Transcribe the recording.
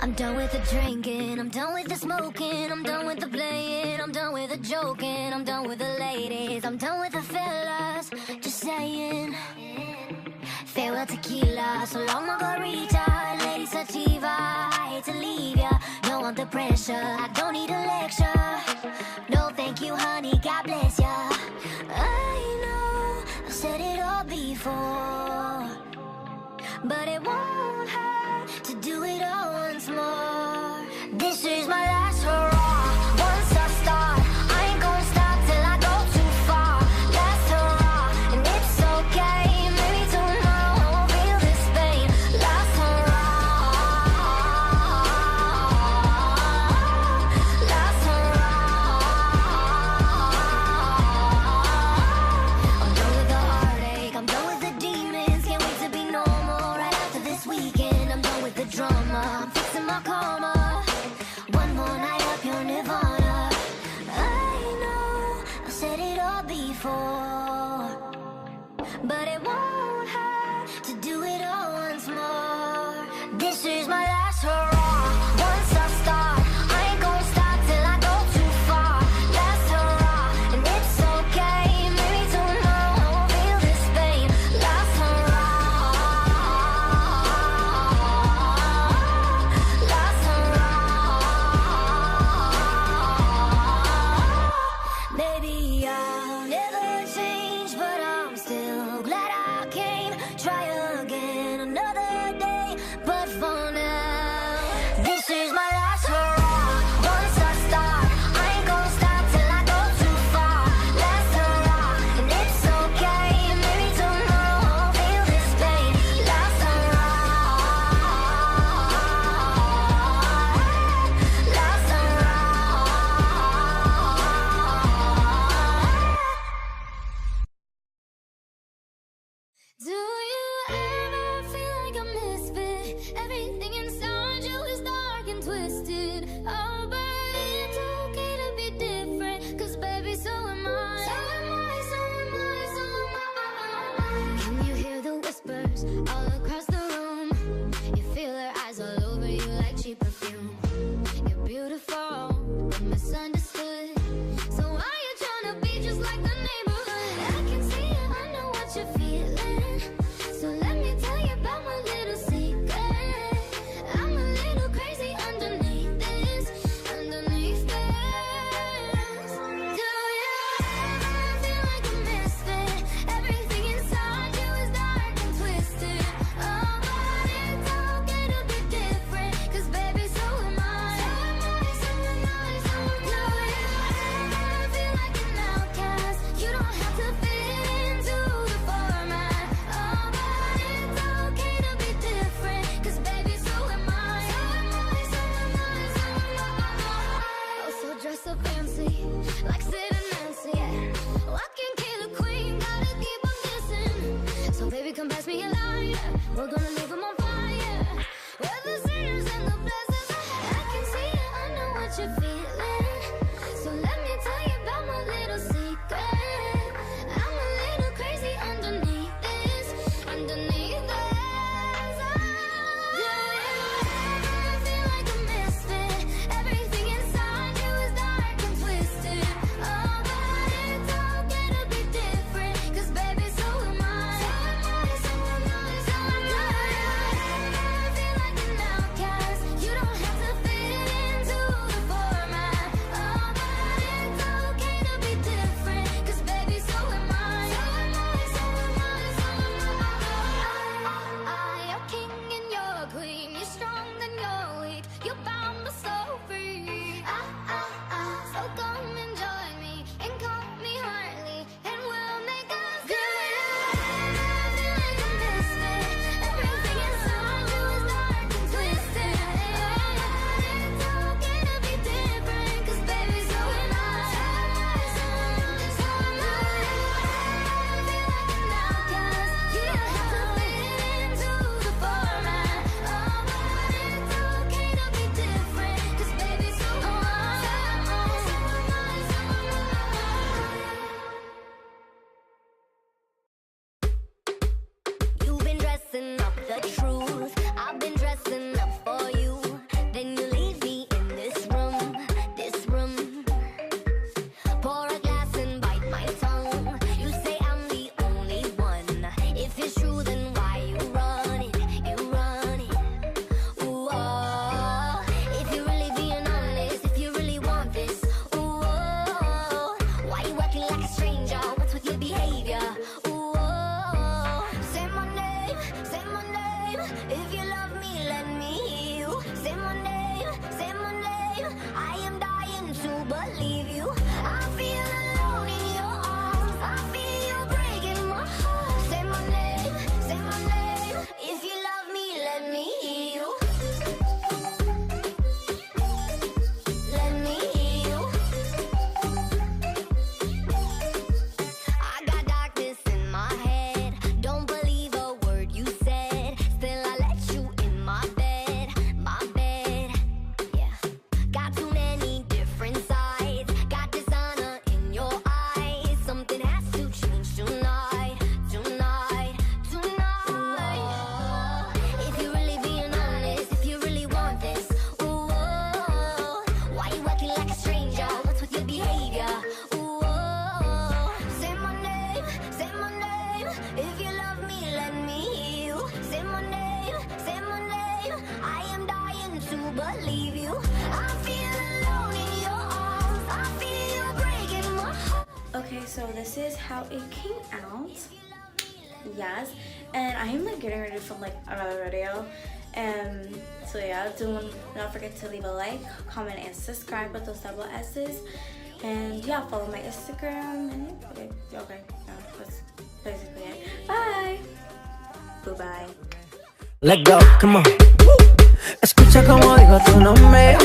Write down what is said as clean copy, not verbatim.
I'm done with the drinking, I'm done with the smoking, I'm done with the playing, I'm done with the joking, I'm done with the ladies, I'm done with the fellas, just saying. Farewell tequila, so long margarita, lady sativa, I hate to leave ya, don't want the pressure, I don't need a lecture. No thank you honey, God bless ya. I know, I've said it all before, but it won't hurt to do it all once more. This is my last hurrah. Once I start, I ain't gonna stop till I go too far. Last hurrah, and it's okay. Maybe tomorrow I won't feel this pain. Last hurrah. Last hurrah. I'm done with the heartache, I'm done with the demons. Can't wait to be normal right after this weekend. I'm done with the drama, I'm fixing my karma. One more night up your nirvana. I know, I've said it all before, but it won't hurt to do it all once more. This is my last hurrah. Once I start, I ain't gonna stop till I go too far. Last hurrah, and it's okay. Maybe tomorrow I won't feel this pain. Last hurrah. Last hurrah. Maybe I'll never change, but I'm still glad I came. Try again another day, but for now, this is my last hurrah. Once I start, I ain't gonna stop till I go too far. Last hurrah, and it's okay. Maybe tomorrow I won't feel this pain. Last hurrah. Last hurrah. Do you ever feel like a misfit? Everything inside you is dark and twisted. Oh, but it's okay to be different, 'cause baby, so am I. So am I, so am I, so am I. Can you hear the whispers all across the room? You feel her eyes all over you like cheap perfume. You're beautiful, but misunderstood. So why you tryna be just like the neighborhood? I can see it, I know what you're feeling. So let me tell you about my little secret. I'm a little crazy underneath this, underneath this. Do you ever feel like a misfit? Everything inside you is dark and twisted. Oh, but it's okay to be different, 'cause baby, so am I. So am I, so am I, so am I. Do you ever feel like an outcast? You don't have to fit into the format. Oh, but it's okay to be different, 'cause baby, so am I. So am I, so am I, so am I. Oh, so dress so fancy, like Sid and Nancy, yeah. Walking killer queen, gotta keep on kissing. So baby, come pass me a lighter, we're gonna leave 'em on fire. We're the sinners and the blessings. I can see it, I know what you're feeling. So let me tell you about my little secret. I'm a little crazy underneath this, underneath this. Do you ever feel like a misfit? Everything inside you is dark and twisted. Oh, but it's okay to be different, 'cause baby, so am I. So am I, so am I, so am I. so this is how it came out. Yes, and I am like getting ready to film like another video. So yeah, don't forget to leave a like, comment, and subscribe with those double S's. And yeah, follow my Instagram. And okay, yeah, that's basically it. Bye. Bye. Let go, come on. Escucha como digo tu nombre.